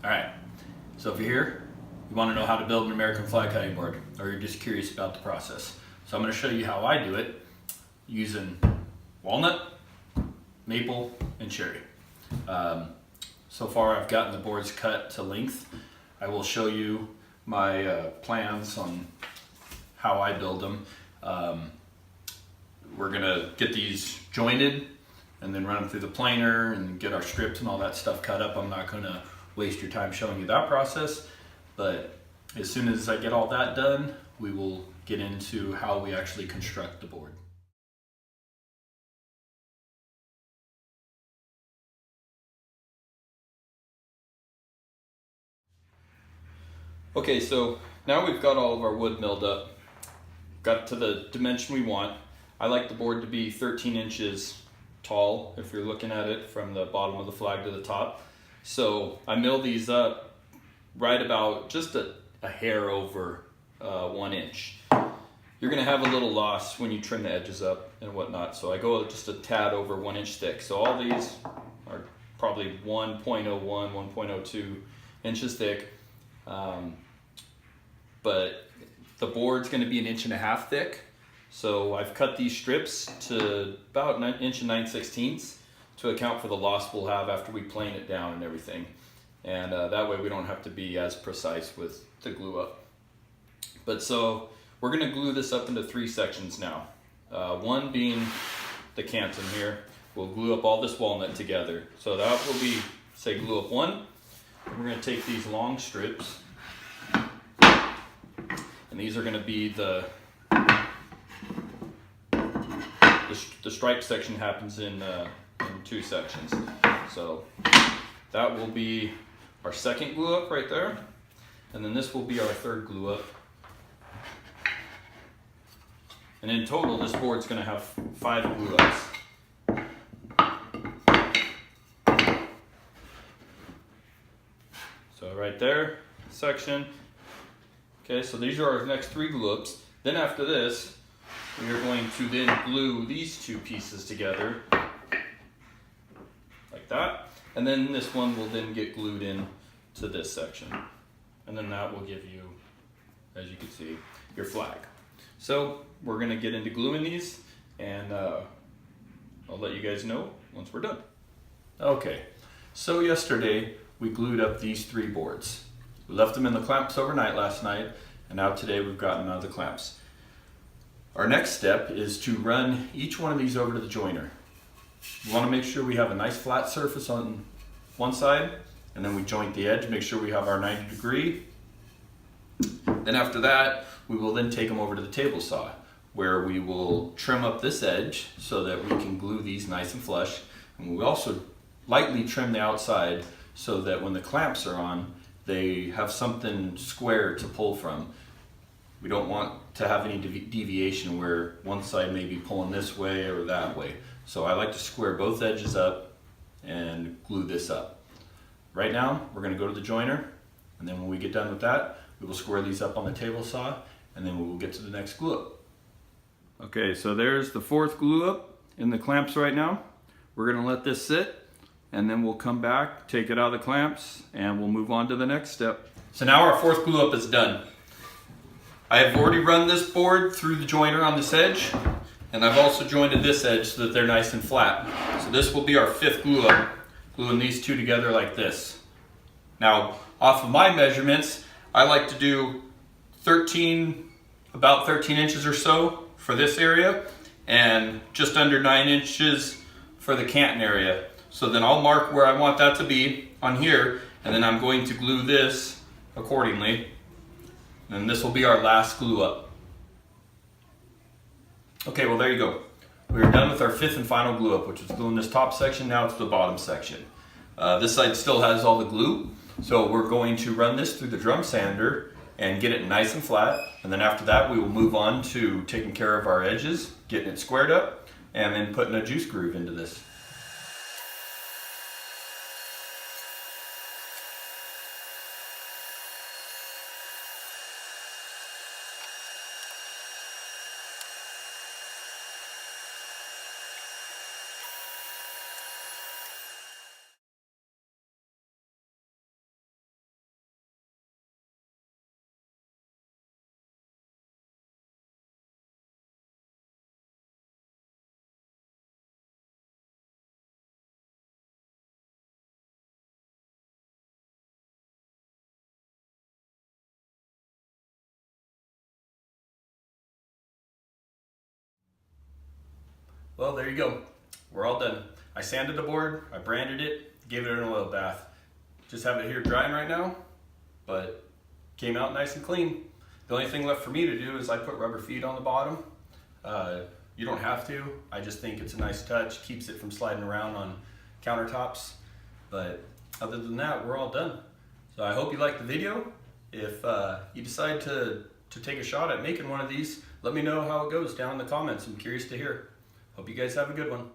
All right, so if you're here, you want to know how to build an American flag cutting board, or you're just curious about the process. So I'm going to show you how I do it using walnut, maple, and cherry. So far I've gotten the boards cut to length. I will show you my plans on how I build them. We're going to get these jointed and then run them through the planer and get our strips and all that stuff cut up. I'm not going to waste your time showing you that process, but as soon as I get all that done, we will get into how we actually construct the board. Okay, so now we've got all of our wood milled up, got it to the dimension we want. I like the board to be 13 inches tall if you're looking at it from the bottom of the flag to the top. So I mill these up right about just a hair over 1 inch. You're gonna have a little loss when you trim the edges up and whatnot, so I go just a tad over 1 inch thick. So all these are probably 1.01, 1.02 inches thick. But the board's going to be 1.5 inches thick, so I've cut these strips to about 1 inch and 9/16 to account for the loss we'll have after we plane it down and everything, and that way we don't have to be as precise with the glue up. But so we're going to glue this up into 3 sections now. One being the canton here. We'll glue up all this walnut together. So that will be, say, glue up 1. We're going to take these long strips, and these are going to be the stripe section happens in 2 sections. So that will be our second glue up right there, and then this will be our third glue up. And in total, this board's going to have 5 glue ups. So right there, section. Okay, so these are our next 3 glue ups. Then after this, we are going to then glue these 2 pieces together, like that. And then this one will then get glued in to this section. And then that will give you, as you can see, your flag. So we're gonna get into gluing these, and I'll let you guys know once we're done. Okay, so yesterday we glued up these 3 boards. We left them in the clamps overnight last night, and now today we've gotten them out of the clamps. Our next step is to run each one of these over to the joiner. We want to make sure we have a nice flat surface on one side, and then we joint the edge, make sure we have our 90 degree. Then after that, we will then take them over to the table saw, where we will trim up this edge so that we can glue these nice and flush. And we also lightly trim the outside so that when the clamps are on, they have something square to pull from. We don't want to have any deviation where one side may be pulling this way or that way. So I like to square both edges up and glue this up. Right now, we're going to go to the joiner, and then when we get done with that, we will square these up on the table saw, and then we will get to the next glue up. Okay, so there's the 4th glue up in the clamps right now. We're going to let this sit, and then we'll come back, take it out of the clamps, and we'll move on to the next step. So now our 4th glue up is done. I have already run this board through the joiner on this edge, and I've also jointed this edge so that they're nice and flat. So this will be our 5th glue up, gluing these 2 together like this. Now, off of my measurements, I like to do about 13 inches or so for this area, and just under 9 inches for the canton area. So then I'll mark where I want that to be on here, and then I'm going to glue this accordingly. And this will be our last glue up. Okay, well there you go. We're done with our 5th and final glue up, which is gluing this top section. Now it's the bottom section. This side still has all the glue, so we're going to run this through the drum sander and get it nice and flat. And then after that, we will move on to taking care of our edges, getting it squared up, and then putting a juice groove into this. Well, there you go. We're all done. I sanded the board, I branded it, gave it an oil bath. Just have it here drying right now, but came out nice and clean. The only thing left for me to do is I put rubber feet on the bottom. You don't have to. I just think it's a nice touch, keeps it from sliding around on countertops. But other than that, we're all done. So I hope you liked the video. If you decide to take a shot at making one of these, let me know how it goes down in the comments. I'm curious to hear. Hope you guys have a good one.